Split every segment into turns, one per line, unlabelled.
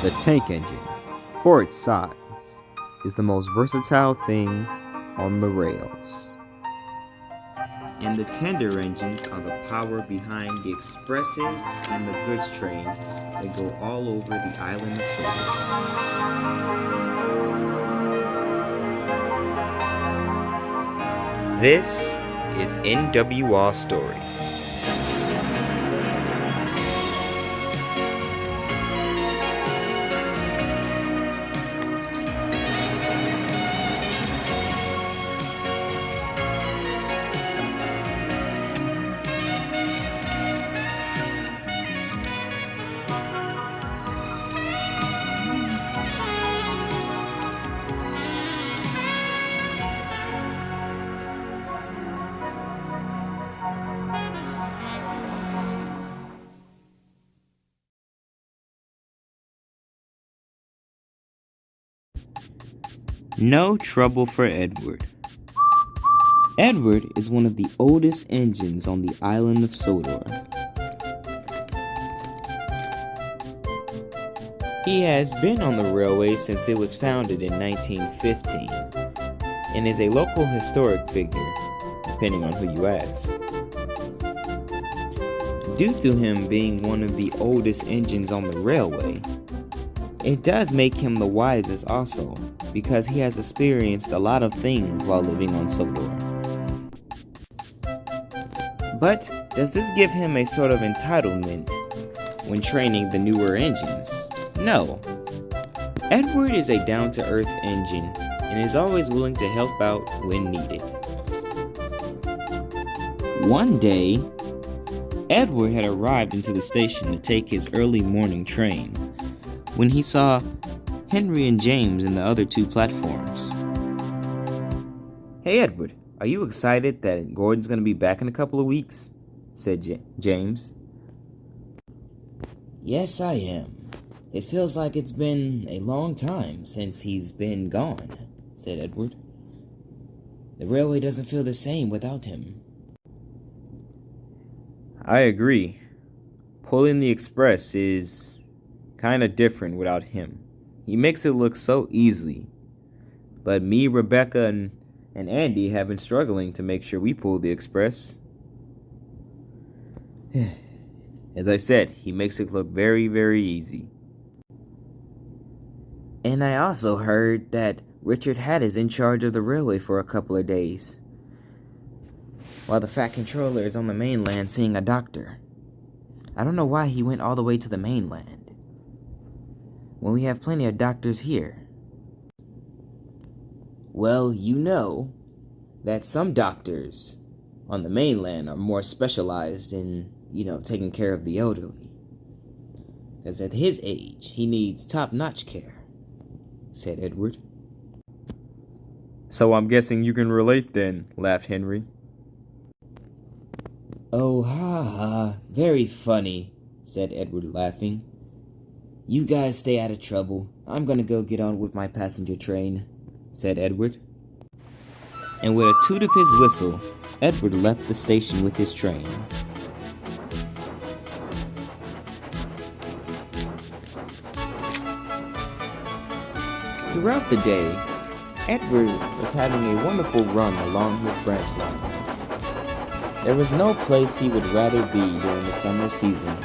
The tank engine, for its size, is the most versatile thing on the rails. And the tender engines are the power behind the expresses and the goods trains that go all over the island of Sodor. This is NWR Stories. No trouble for Edward. Edward is one of the oldest engines on the island of Sodor. He has been on the railway since it was founded in 1915 and is a local historic figure, depending on who you ask. Due to him being one of the oldest engines on the railway, it does make him the wisest also, because he has experienced a lot of things while living on Sodor. But does this give him a sort of entitlement when training the newer engines? No. Edward is a down-to-earth engine and is always willing to help out when needed. One day, Edward had arrived into the station to take his early morning train when he saw Henry and James in the other two platforms. "Hey Edward, are you excited that Gordon's gonna be back in a couple of weeks?" said James. "Yes, I am. It feels like it's been a long time since he's been gone," said Edward. "The railway doesn't feel the same without him." "I agree. Pulling the express is kinda different without him. He makes it look so easy. But me, Rebecca, and Andy have been struggling to make sure we pull the express." As I said, he makes it look very, very easy. "And I also heard that Richard Hatt is in charge of the railway for a couple of days, while the Fat Controller is on the mainland seeing a doctor. I don't know why he went all the way to the mainland when we have plenty of doctors here." "Well, you know that some doctors on the mainland are more specialized in, taking care of the elderly. Because at his age, he needs top-notch care," said Edward. "So I'm guessing you can relate then," laughed Henry. "Oh, ha ha, very funny," said Edward, laughing. "You guys stay out of trouble. I'm gonna go get on with my passenger train," said Edward. And with a toot of his whistle, Edward left the station with his train. Throughout the day, Edward was having a wonderful run along his branch line. There was no place he would rather be during the summer season.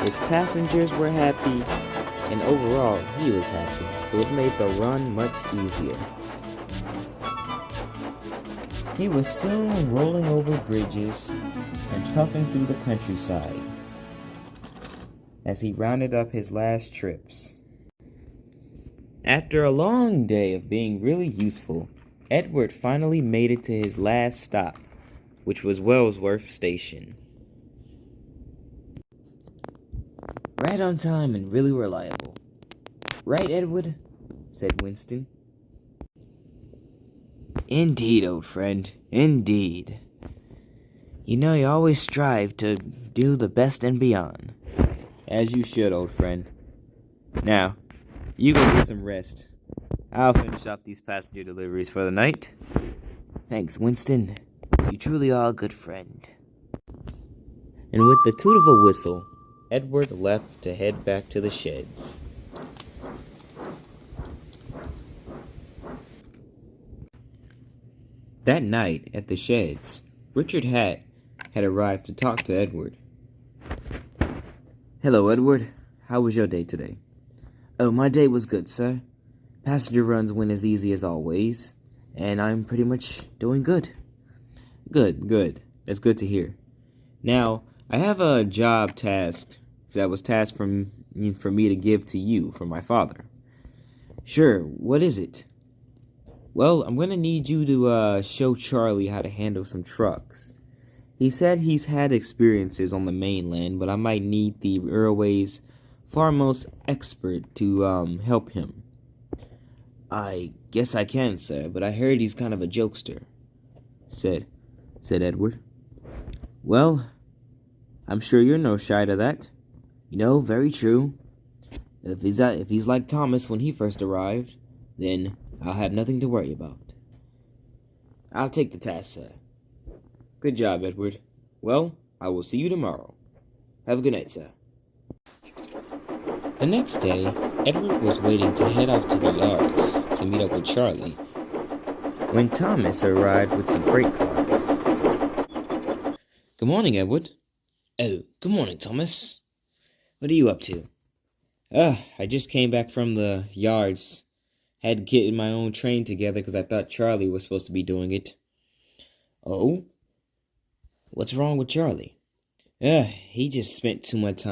His passengers were happy, and overall he was happy, so it made the run much easier. He was soon rolling over bridges and puffing through the countryside as he rounded up his last trips. After a long day of being really useful, Edward finally made it to his last stop, which was Wellsworth Station. "Right on time and really reliable. Right, Edward?" said Winston. "Indeed, old friend, indeed. You always strive to do the best and beyond." "As you should, old friend. Now, you go get some rest. I'll finish up these passenger deliveries for the night." "Thanks, Winston. You truly are a good friend." And with the toot of a whistle, Edward left to head back to the sheds. That night at the sheds, Richard had arrived to talk to Edward. Hello, Edward. How was your day today? Oh, my day was good, sir. Passenger runs went as easy as always, and I'm pretty much doing good. Good. That's good to hear. Now, I have a job task that was tasked for me to give to you from my father. Sure, what is it? Well, I'm going to need you to show Charlie how to handle some trucks. He said he's had experiences on the mainland, but I might need the railway's foremost expert to help him. I guess I can, sir, but I heard he's kind of a jokester, said Edward. Well, I'm sure you're no shy to that. You know, very true. If he's like Thomas when he first arrived, then I'll have nothing to worry about. I'll take the task, sir. Good job, Edward. Well, I will see you tomorrow. Have a good night, sir. The next day, Edward was waiting to head off to the yards to meet up with Charlie when Thomas arrived with some freight cars. Good morning, Edward. Oh, good morning, Thomas. What are you up to? I just came back from the yards. Had to get my own train together because I thought Charlie was supposed to be doing it. Oh? What's wrong with Charlie? He just spent too much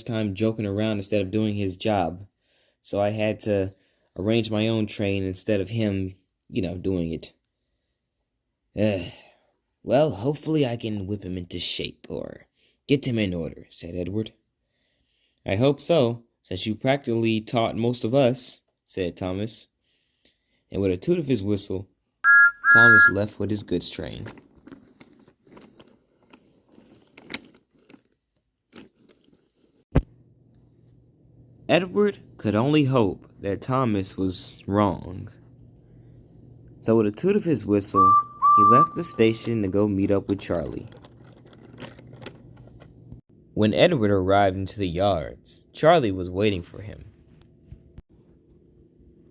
time joking around instead of doing his job. So I had to arrange my own train instead of him, doing it. Well, hopefully I can whip him into shape or get him in order, said Edward. I hope so, since you practically taught most of us, said Thomas. And with a toot of his whistle, Thomas left with his goods train. Edward could only hope that Thomas was wrong. So with a toot of his whistle, he left the station to go meet up with Charlie. When Edward arrived into the yards, Charlie was waiting for him.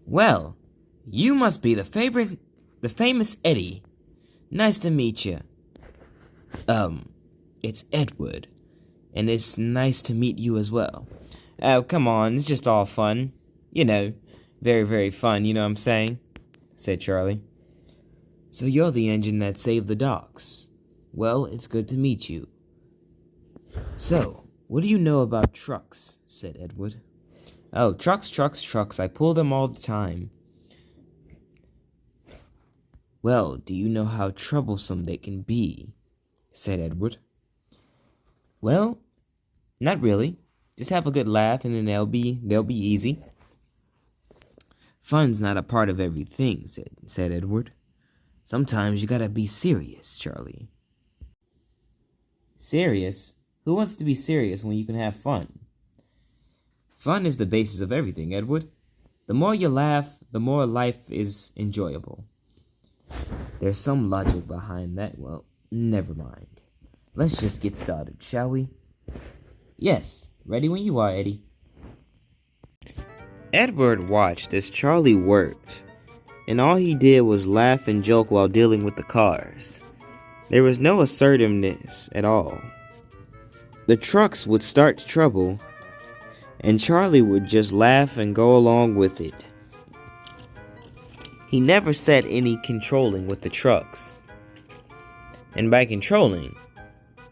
Well, you must be the famous Eddie. Nice to meet you. It's Edward, and it's nice to meet you as well. Oh, come on, it's just all fun. Very, very fun, you know what I'm saying? Said Charlie. So you're the engine that saved the docks. Well, it's good to meet you. So, what do you know about trucks? Said Edward. Oh, trucks. I pull them all the time. Well, do you know how troublesome they can be? Said Edward. Well, not really. Just have a good laugh and then they'll be easy. Fun's not a part of everything, said Edward. Sometimes you gotta be serious, Charlie. Serious? Who wants to be serious when you can have fun? Fun is the basis of everything, Edward. The more you laugh, the more life is enjoyable. There's some logic behind that. Well, never mind. Let's just get started, shall we? Yes, ready when you are, Eddie. Edward watched as Charlie worked, and all he did was laugh and joke while dealing with the cars. There was no assertiveness at all. The trucks would start trouble, and Charlie would just laugh and go along with it. He never said any controlling with the trucks. And by controlling,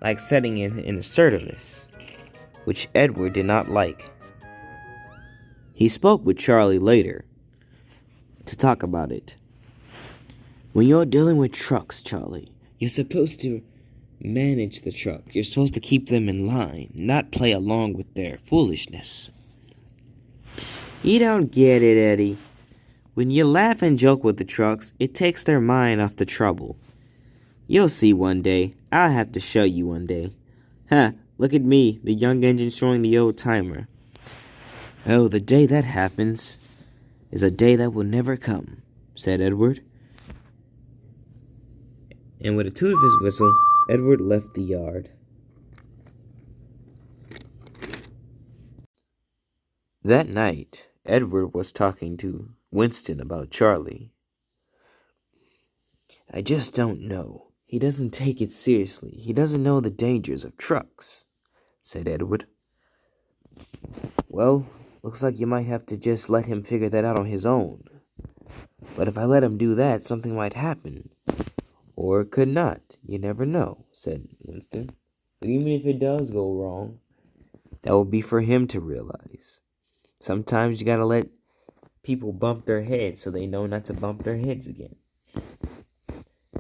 like setting in assertiveness, which Edward did not like. He spoke with Charlie later to talk about it. When you're dealing with trucks, Charlie, you're supposed to manage the truck. You're supposed to keep them in line, not play along with their foolishness. You don't get it, Eddie. When you laugh and joke with the trucks, it takes their mind off the trouble. You'll see one day. I'll have to show you one day. Look at me, the young engine showing the old timer. Oh, the day that happens is a day that will never come, said Edward. And with a toot of his whistle, Edward left the yard. That night, Edward was talking to Winston about Charlie. "I just don't know. He doesn't take it seriously. He doesn't know the dangers of trucks," said Edward. "Well, looks like you might have to just let him figure that out on his own. But if I let him do that, something might happen. Or it could not. You never know," said Winston. "But even if it does go wrong, that will be for him to realize. Sometimes you gotta let people bump their heads so they know not to bump their heads again."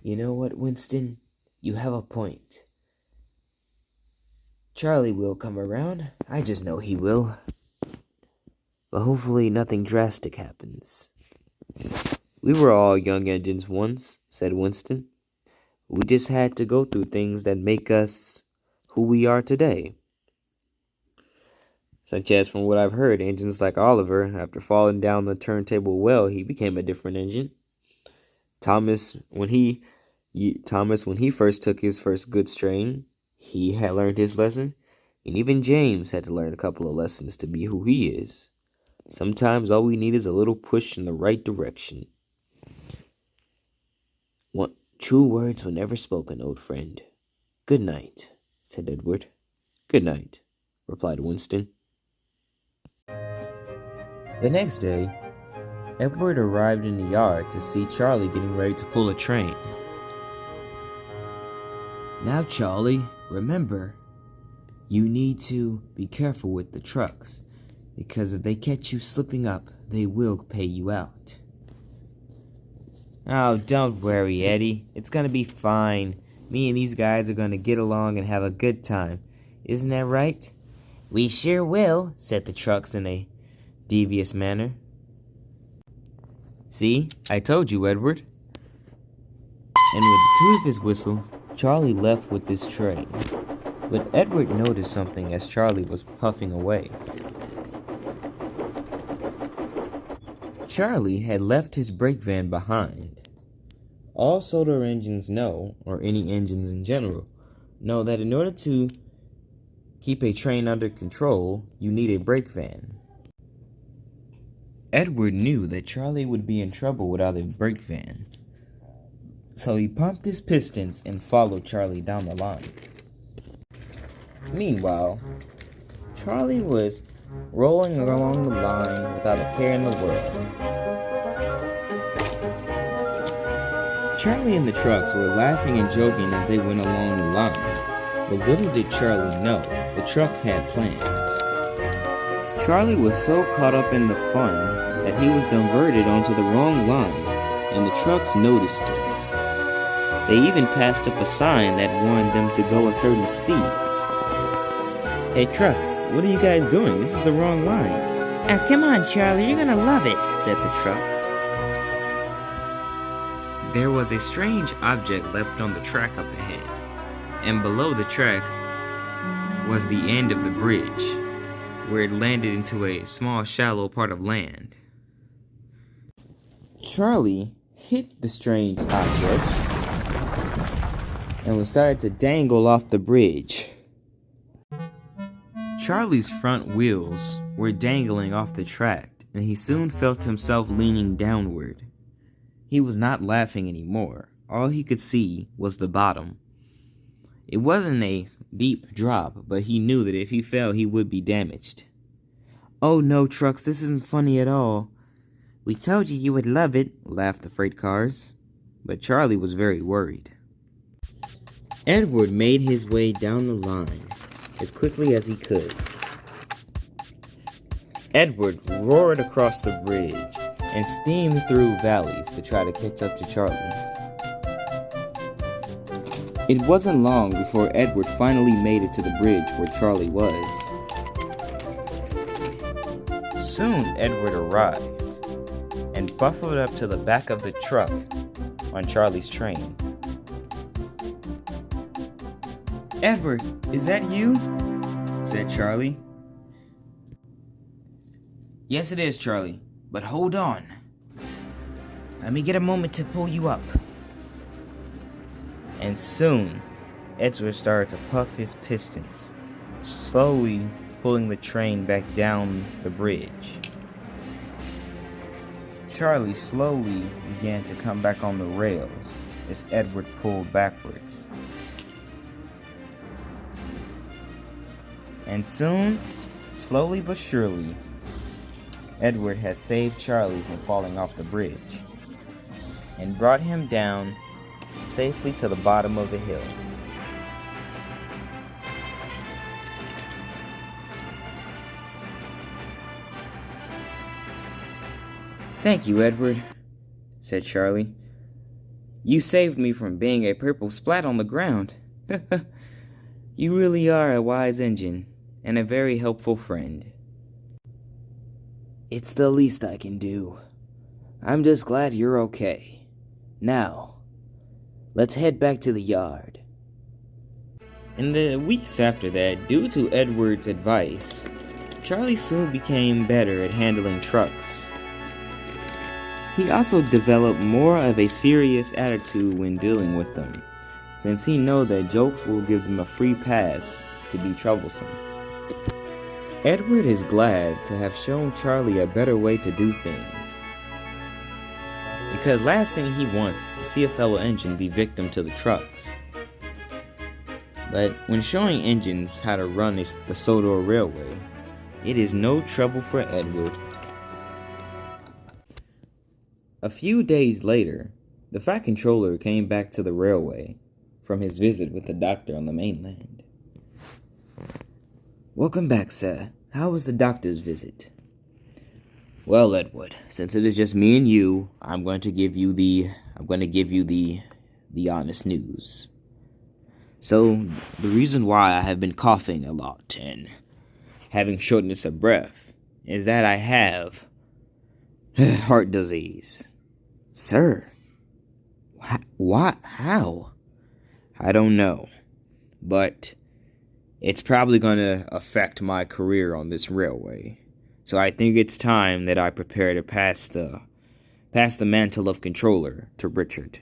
"You know what, Winston? You have a point. Charlie will come around. I just know he will. But hopefully nothing drastic happens." "We were all young engines once," said Winston. "We just had to go through things that make us who we are today. Such as, from what I've heard, engines like Oliver, after falling down the turntable well, he became a different engine. Thomas, when he first took his first good strain, he had learned his lesson. And even James had to learn a couple of lessons to be who he is. Sometimes all we need is a little push in the right direction." "True words were never spoken, old friend. Good night," said Edward. "Good night," replied Winston. The next day, Edward arrived in the yard to see Charlie getting ready to pull a train. "Now, Charlie, remember, you need to be careful with the trucks, because if they catch you slipping up, they will pay you out." "Oh, don't worry, Eddie. It's gonna be fine. Me and these guys are gonna get along and have a good time. Isn't that right?" "We sure will," said the trucks in a devious manner. "See, I told you, Edward." And with the toot of his whistle, Charlie left with this train. But Edward noticed something as Charlie was puffing away. Charlie had left his brake van behind. All solar engines know, or any engines in general, know that in order to keep a train under control, you need a brake van. Edward knew that Charlie would be in trouble without a brake van, so he pumped his pistons and followed Charlie down the line. Meanwhile, Charlie was rolling along the line without a care in the world. Charlie and the trucks were laughing and joking as they went along the line, but little did Charlie know, the trucks had plans. Charlie was so caught up in the fun that he was diverted onto the wrong line, and the trucks noticed this. They even passed up a sign that warned them to go a certain speed. "Hey, trucks, what are you guys doing? This is the wrong line." "Oh, come on, Charlie, you're gonna love it," said the trucks. There was a strange object left on the track up ahead, and below the track was the end of the bridge, where it landed into a small, shallow part of land. Charlie hit the strange object and was started to dangle off the bridge. Charlie's front wheels were dangling off the track, and he soon felt himself leaning downward. He was not laughing anymore. All he could see was the bottom. It wasn't a deep drop, but he knew that if he fell, he would be damaged. "Oh no, trucks, this isn't funny at all." "We told you would love it," laughed the freight cars. But Charlie was very worried. Edward made his way down the line as quickly as he could. Edward roared across the bridge and steamed through valleys to try to catch up to Charlie. It wasn't long before Edward finally made it to the bridge where Charlie was. Soon Edward arrived and buffeted up to the back of the truck on Charlie's train. "Edward, is that you?" said Charlie. "Yes, it is, Charlie, but hold on. Let me get a moment to pull you up." And soon, Edward started to puff his pistons, slowly pulling the train back down the bridge. Charlie slowly began to come back on the rails as Edward pulled backwards. And soon, slowly but surely, Edward had saved Charlie from falling off the bridge and brought him down safely to the bottom of the hill. "Thank you, Edward," said Charlie. "You saved me from being a purple splat on the ground. You really are a wise engine and a very helpful friend." "It's the least I can do. I'm just glad you're okay. Now, let's head back to the yard." In the weeks after that, due to Edward's advice, Charlie soon became better at handling trucks. He also developed more of a serious attitude when dealing with them, since he knows that jokes will give them a free pass to be troublesome. Edward is glad to have shown Charlie a better way to do things, because last thing he wants is to see a fellow engine be victim to the trucks. But when showing engines how to run the Sodor Railway, it is no trouble for Edward. A few days later, the Fat Controller came back to the railway from his visit with the doctor on the mainland. "Welcome back, sir. How was the doctor's visit?" "Well, Edward, since it is just me and you, I'm going to give you the honest news. So, the reason why I have been coughing a lot and having shortness of breath is that I have heart disease." "Sir, what? How?" "I don't know, but it's probably going to affect my career on this railway. So I think it's time that I prepare to pass the mantle of controller to Richard."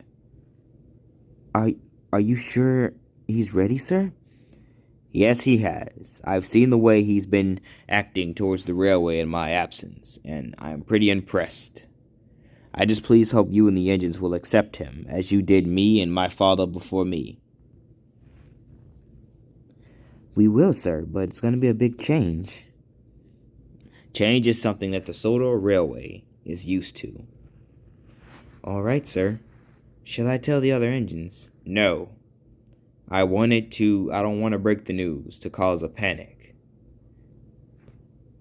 Are you sure he's ready, sir?" "Yes, he has. I've seen the way he's been acting towards the railway in my absence, and I'm pretty impressed. I just please hope you and the engines will accept him, as you did me and my father before me." "We will, sir, but it's going to be a big change." "Change is something that the Sodor Railway is used to." "All right, sir. Shall I tell the other engines?" "No. I don't want to break the news to cause a panic."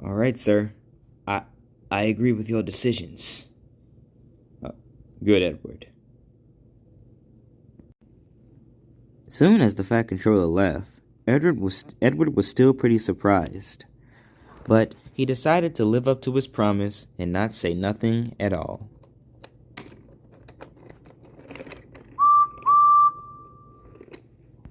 "All right, sir. I agree with your decisions." "Good, Edward." Soon as the Fat Controller left, Edward was still pretty surprised, but he decided to live up to his promise and not say nothing at all.